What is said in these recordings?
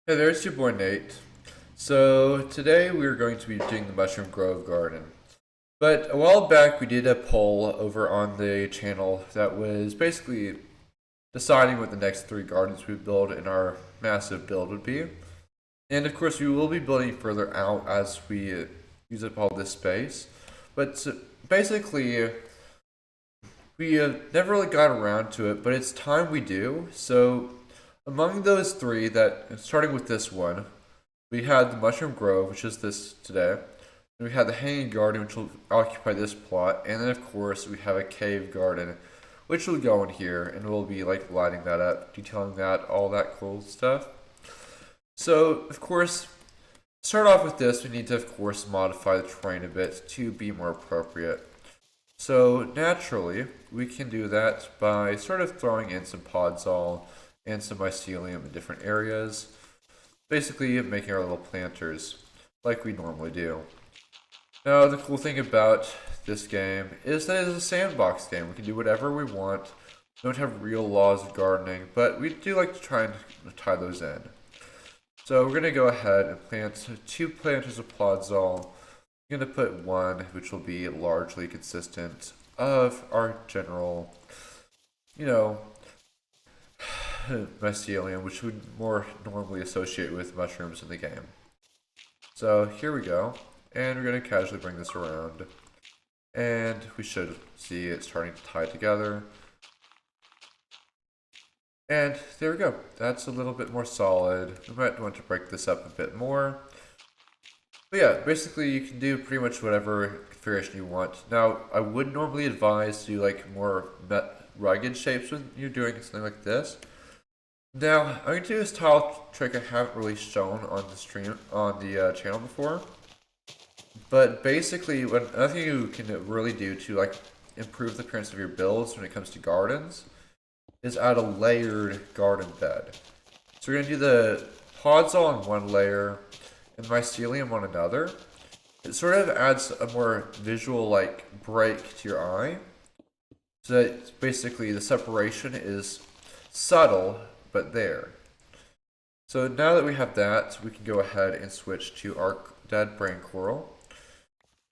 Hey there, it's your boy Nate. So today we're going to be doing the Mushroom Grove Garden. But a while back we did a poll over on the channel that was basically deciding what the next three gardens we would build in our massive build would be. And of course we will be building further out as we use up all this space. But basically we never really got around to it, but it's time we do. So among those three starting with this one, we had the Mushroom Grove, which is this today. And we had the Hanging Garden, which will occupy this plot. And then, of course, we have a Cave Garden, which will go in here. And we'll be, like, lighting that up, detailing that, all that cool stuff. So, of course, start off with this, we need to, of course, modify the terrain a bit to be more appropriate. So, naturally, we can do that by sort of throwing in some podzol and some mycelium in different areas. Basically making our little planters like we normally do. Now the cool thing about this game is that it is a sandbox game. We can do whatever we want. We don't have real laws of gardening, but we do like to try and tie those in. So we're going to go ahead and plant 2 planters of podzol. I'm going to put 1, which will be largely consistent of our general, you know, mycelium, which we more normally associate with mushrooms in the game. So here we go, and we're going to casually bring this around, and we should see it starting to tie together. And there we go. That's a little bit more solid. We might want to break this up a bit more. But yeah, basically you can do pretty much whatever configuration you want. Now, I would normally advise to do like more rugged shapes when you're doing something like this. Now, I'm going to do this tile trick I haven't really shown on the stream, on the channel before. But basically, another thing you can really do to like improve the appearance of your builds when it comes to gardens is add a layered garden bed. So we're going to do the podzol on one layer and mycelium on another. It sort of adds a more visual like break to your eye. So that basically the separation is subtle, but there. So now that we have that, we can go ahead and switch to our dead brain coral.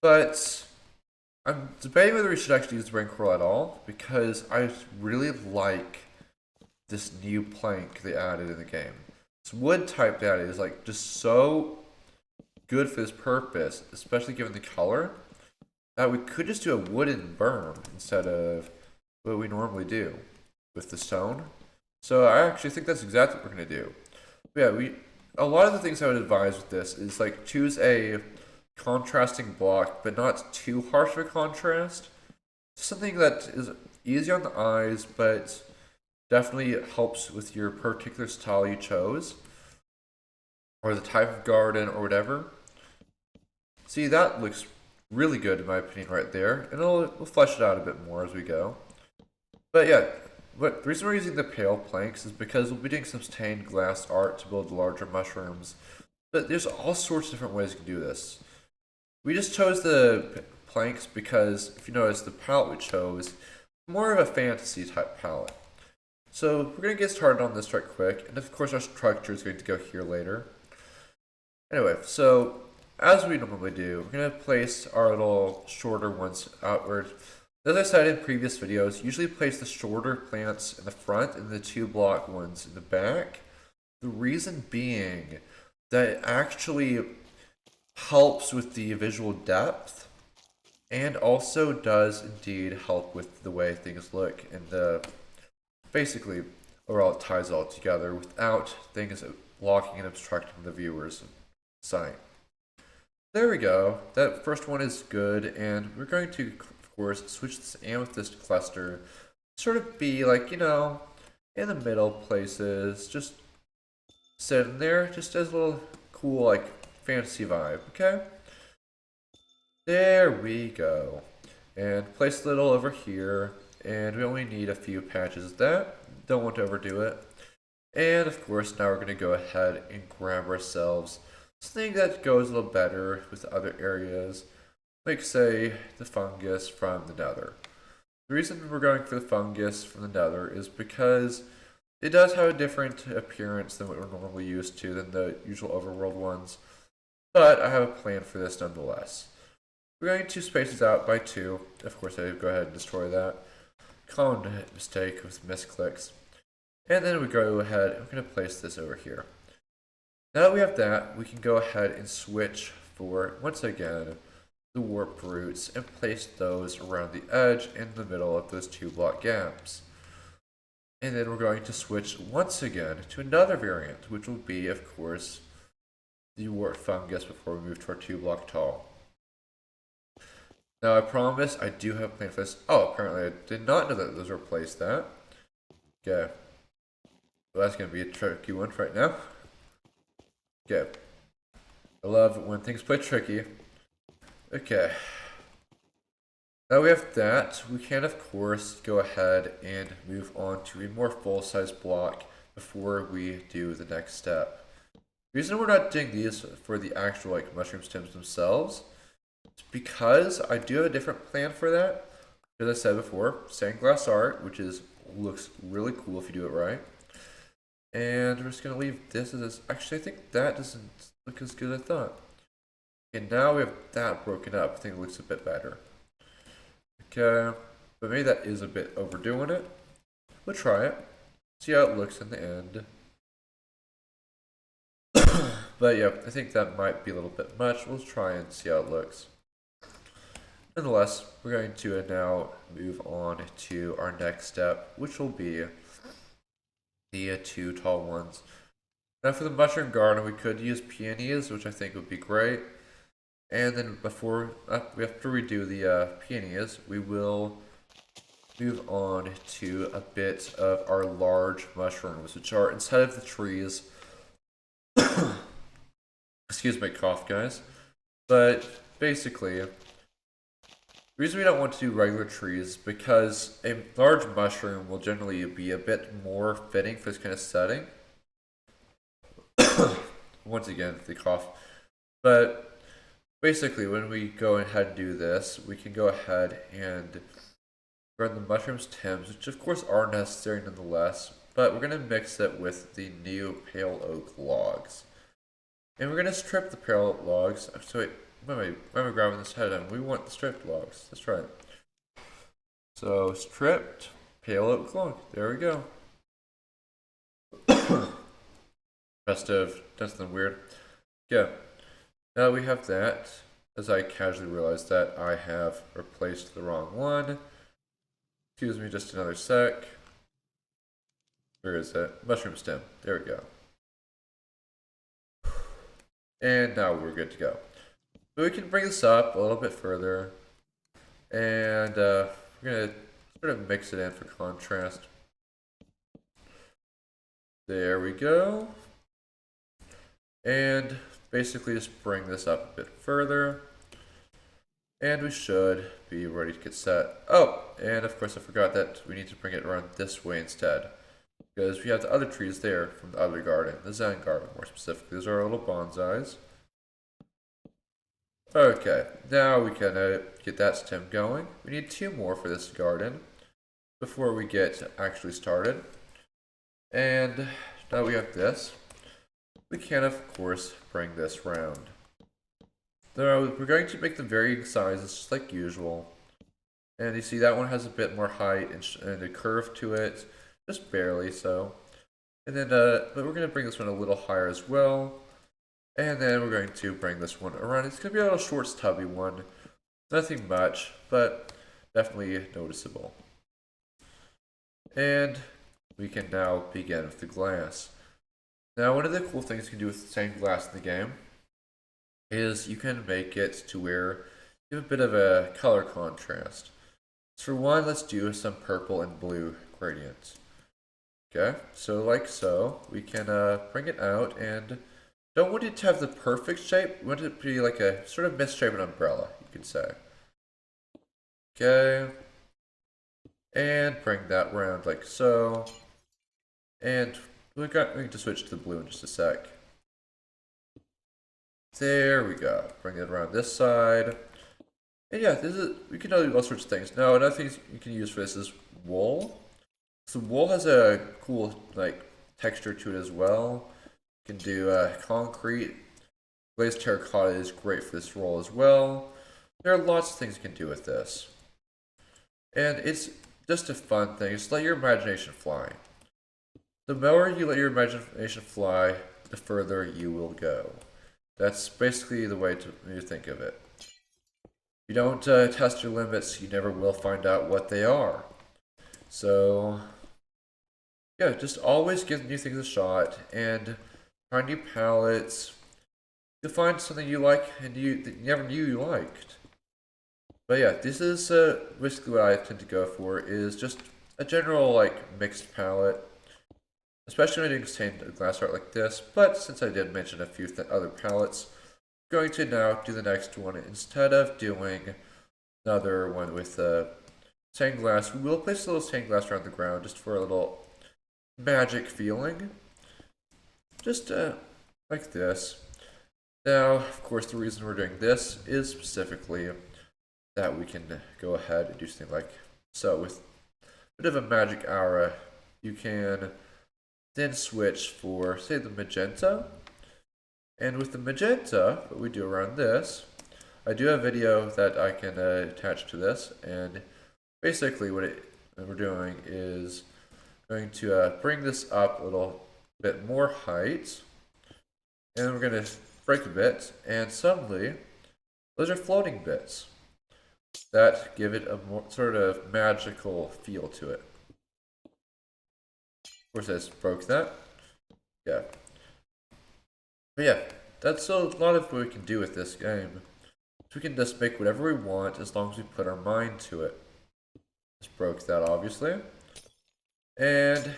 But I'm debating whether we should actually use the brain coral at all, because I really like this new plank they added in the game. This wood type that is like just so good for this purpose, especially given the color, that we could just do a wooden berm instead of what we normally do with the stone. So I actually think that's exactly what we're gonna do. But yeah, a lot of the things I would advise with this is like choose a contrasting block, but not too harsh of a contrast. Something that is easy on the eyes, but definitely helps with your particular style you chose, or the type of garden, or whatever. See, that looks really good in my opinion right there, and we'll flesh it out a bit more as we go. But yeah, the reason we're using the pale planks is because we'll be doing some stained glass art to build larger mushrooms. But there's all sorts of different ways you can do this. We just chose the planks because, if you notice, the palette we chose more of a fantasy type palette. So we're going to get started on this right quick, and of course our structure is going to go here later. Anyway, so as we normally do, we're going to place our little shorter ones outward. As I said in previous videos, usually place the shorter plants in the front and the 2 block ones in the back. The reason being that it actually helps with the visual depth and also does indeed help with the way things look and basically overall it ties all together without things blocking and obstructing the viewer's sight. There we go. That first one is good, and we're going to, of course, switch this amethyst cluster. Sort of be like, in the middle places, just sitting there, just as a little cool, like, fantasy vibe, okay? There we go. And place a little over here, and we only need a few patches of that. Don't want to overdo it. And, of course, now we're going to go ahead and grab ourselves something that goes a little better with other areas, like say the fungus from the nether. The reason we're going for the fungus from the nether is because It does have a different appearance than what we're normally used to than the usual overworld ones, but I have a plan for this nonetheless. We're going to space it out by 2. Of course, I go ahead and destroy that. Common mistake with misclicks. And then we go ahead and we're going to place this over here. Now that we have that, we can go ahead and switch for, once again, the warp roots and place those around the edge in the middle of those 2 block gaps. And then we're going to switch once again to another variant, which will be, of course, the warp fungus before we move to our 2 block tall. Now I promise I do have a plan for this. Oh, apparently I did not know that those replaced that. Okay. Well, that's going to be a tricky one right now. Okay. I love when things play tricky. Okay. Now we have that. We can, of course, go ahead and move on to a more full-size block before we do the next step. The reason we're not doing these for the actual mushroom stems themselves is because I do have a different plan for that. As I said before, stained glass art, which looks really cool if you do it right. And we're just going to leave this as this. Actually, I think that doesn't look as good as I thought. Okay, now we have that broken up. I think it looks a bit better. Okay, but maybe that is a bit overdoing it. We'll try it. See how it looks in the end. But yeah, I think that might be a little bit much. We'll try and see how it looks. Nonetheless, we're going to now move on to our next step, which will be the 2 tall ones. Now for the mushroom garden, we could use peonies, which I think would be great. And then after we do the peonies, we will move on to a bit of our large mushrooms, which are inside of the trees. Excuse my cough, guys. But basically, the reason we don't want to do regular trees is because a large mushroom will generally be a bit more fitting for this kind of setting. Once again, the cough. But basically, when we go ahead and do this, we can go ahead and run the mushroom stems, which of course are necessary nonetheless, but we're going to mix it with the new pale oak logs. And we're going to strip the pale oak logs. So wait, why am I grabbing this head on? We want the stripped logs. That's right. So stripped pale oak log. There we go. Must have done something weird. Yeah. Now we have that. As I casually realized that I have replaced the wrong one. Excuse me just another sec. Where is that? Mushroom stem. There we go. And now we're good to go. So we can bring this up a little bit further. And we're going to sort of mix it in for contrast. There we go. And basically just bring this up a bit further. And we should be ready to get set. Oh, and of course I forgot that we need to bring it around this way instead. Because we have the other trees there from the other garden, the Zen garden more specifically. Those are our little bonsais. Okay, now we can get that stem going. We need 2 more for this garden before we get actually started. And now we have this. We can, of course, bring this round. Though we're going to make them varying sizes, just like usual. And you see that one has a bit more height and a curve to it, just barely so. And then, but we're going to bring this one a little higher as well. And then we're going to bring this one around. It's going to be a little short, stubby one. Nothing much, but definitely noticeable. And we can now begin with the glass. Now, one of the cool things you can do with stained glass in the game is you can make it to where you have a bit of a color contrast. So for one, let's do some purple and blue gradients. Okay, so like so, we can bring it out and don't want it to have the perfect shape. We want it to be like a sort of misshapen umbrella, you could say. Okay, and bring that round like so. And we can just switch to the blue in just a sec. There we go. Bring it around this side. And yeah, we can do all sorts of things. Now, another thing you can use for this is wool. So wool has a cool like texture to it as well. You can do concrete. Glazed terracotta is great for this role as well. There are lots of things you can do with this. And it's just a fun thing. Just let your imagination fly. The more you let your imagination fly, the further you will go. That's basically the way to think of it. If you don't test your limits, you never will find out what they are. So, yeah, just always give new things a shot and try new palettes. You'll find something you like and that you never knew you liked. But yeah, this is basically what I tend to go for, is just a general like mixed palette. Especially when doing stained glass art like this, but since I did mention a few other palettes, I'm going to now do the next one. Instead of doing another one with stained glass, we will place a little stained glass around the ground just for a little magic feeling. Just like this. Now, of course, the reason we're doing this is specifically that we can go ahead and do something like so. With a bit of a magic aura, you can then switch for, say, the magenta. And with the magenta, what we do around this, I do have a video that I can attach to this, and basically what we're doing is going to bring this up a little bit more height, and we're going to break a bit, and suddenly those are floating bits that give it a more sort of magical feel to it. Of course, I just broke that. Yeah. But yeah, that's a lot of what we can do with this game. So we can just make whatever we want as long as we put our mind to it. Just broke that, obviously. And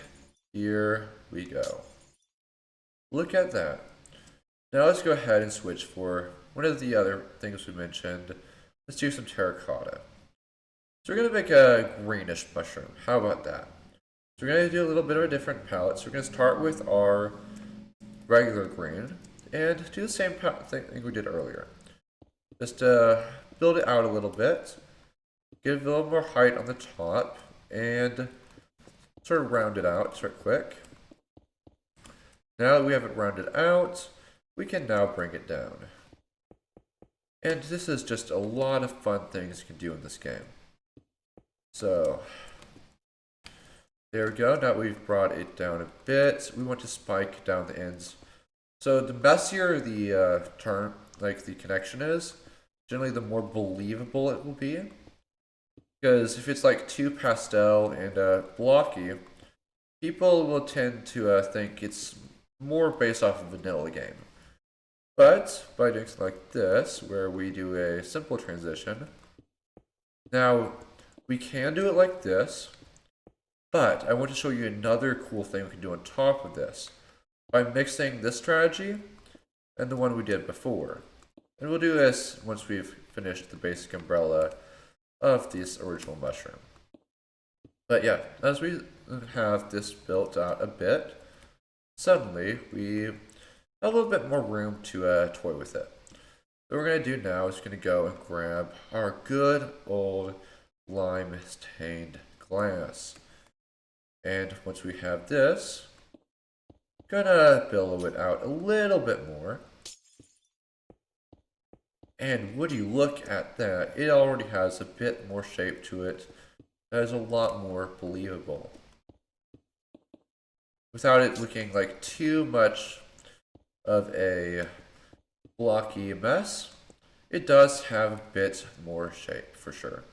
here we go. Look at that. Now let's go ahead and switch for one of the other things we mentioned. Let's do some terracotta. So we're going to make a greenish mushroom. How about that? So we're going to do a little bit of a different palette. So we're going to start with our regular green and do the same thing we did earlier. Just build it out a little bit, give it a little more height on the top, and sort of round it out sort of quick. Now that we have it rounded out, we can now bring it down. And this is just a lot of fun things you can do in this game. So there we go. Now we've brought it down a bit. We want to spike down the ends. So the messier the turn, like the connection is, generally the more believable it will be. Because if it's like too pastel and blocky, people will tend to think it's more based off of a vanilla game. But by doing something like this, where we do a simple transition, now we can do it like this. But I want to show you another cool thing we can do on top of this by mixing this strategy and the one we did before. And we'll do this once we've finished the basic umbrella of this original mushroom. But yeah, as we have this built out a bit, suddenly we have a little bit more room to toy with it. What we're going to do now is going to go and grab our good old lime stained glass. And once we have this, gonna billow it out a little bit more. And would you look at that, it already has a bit more shape to it. That is a lot more believable. Without it looking like too much of a blocky mess, it does have a bit more shape for sure.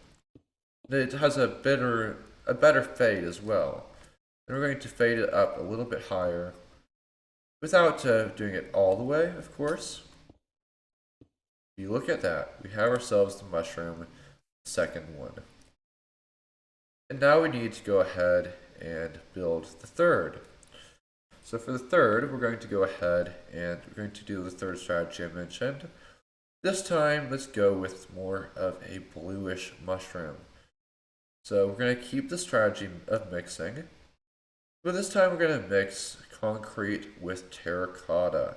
It has a better fade as well. And we're going to fade it up a little bit higher without doing it all the way, of course. If you look at that, we have ourselves the mushroom, second one. And now we need to go ahead and build the third. So for the third, we're going to go ahead and we're going to do the third strategy I mentioned. This time, let's go with more of a bluish mushroom. So we're going to keep the strategy of mixing. But this time we're going to mix concrete with terracotta.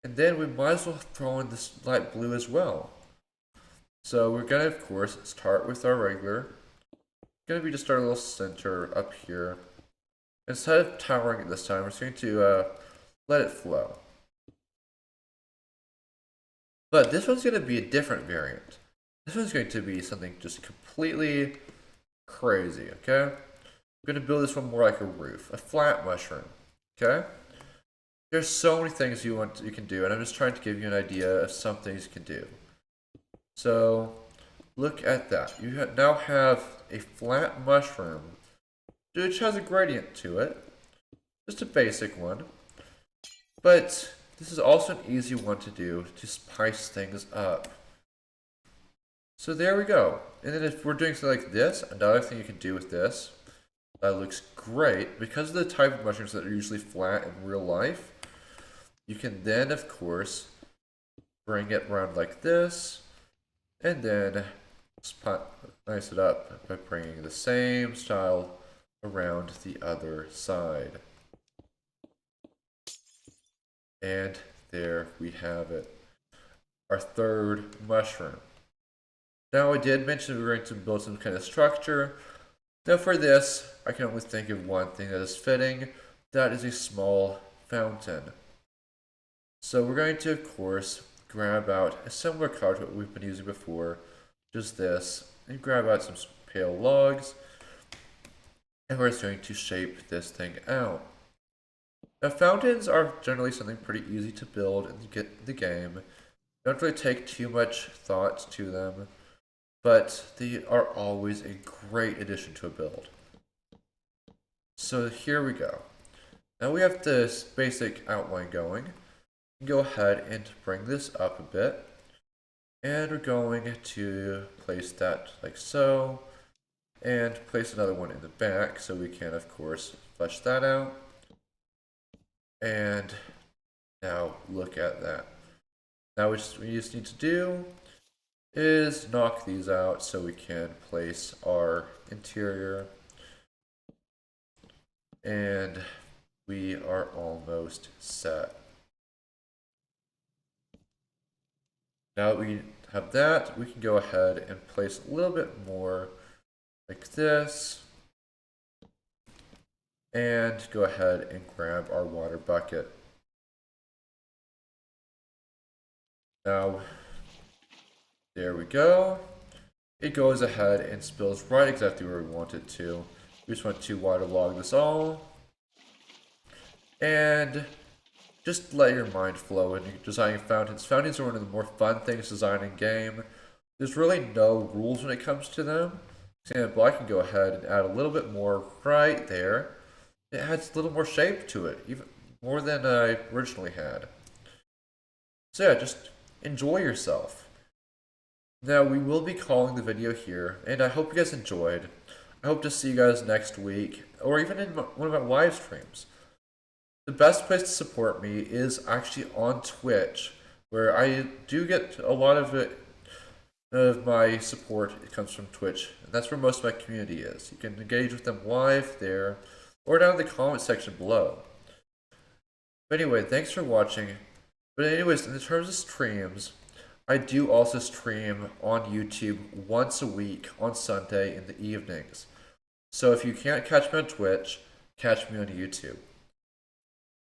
And then we might as well throw in this light blue as well. So we're going to, of course, start with our regular. going to be just our little center up here. Instead of towering it this time, we're just going to let it flow. But this one's going to be a different variant. This one's going to be something just completely crazy, okay? I'm going to build this one more like a roof, a flat mushroom, okay? There's so many things you can do, and I'm just trying to give you an idea of some things you can do. So, look at that. You now have a flat mushroom, which has a gradient to it. Just a basic one. But this is also an easy one to do to spice things up. So there we go. And then if we're doing something like this, another thing you can do with this that looks great, because of the type of mushrooms that are usually flat in real life, you can then, of course, bring it around like this, and then spice it up by bringing the same style around the other side. And there we have it, our third mushroom. Now I did mention we were going to build some kind of structure. Now for this, I can only think of one thing that is fitting. That is a small fountain. So we're going to, of course, grab out a similar color to what we've been using before, just this, and grab out some pale logs, and we're just going to shape this thing out. Now fountains are generally something pretty easy to build in the game. They don't really take too much thought to them, but they are always a great addition to a build. So here we go. Now we have this basic outline going. Go ahead and bring this up a bit. And we're going to place that like so. And place another one in the back so we can, of course, flesh that out. And now look at that. Now what we just need to do is knock these out so we can place our interior. And we are almost set. Now that we have that, we can go ahead and place a little bit more like this. And go ahead and grab our water bucket. Now, there we go. It goes ahead and spills right exactly where we want it to. We just want to waterlog this all. And just let your mind flow when you're designing fountains. Fountains are one of the more fun things to design in game. There's really no rules when it comes to them. For example, I can go ahead and add a little bit more right there. It adds a little more shape to it, even more than I originally had. So yeah, just enjoy yourself. Now, we will be calling the video here, and I hope you guys enjoyed. I hope to see you guys next week, or even in one of my live streams. The best place to support me is actually on Twitch, where I do get a lot of it. Of my support, it comes from Twitch, and that's where most of my community is. You can engage with them live there, or down in the comment section below. But anyway, thanks for watching. But anyways, in terms of streams, I do also stream on YouTube once a week on Sunday in the evenings. So if you can't catch me on Twitch, catch me on YouTube.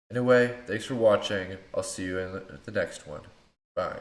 Anyway, thanks for watching. I'll see you in the next one. Bye.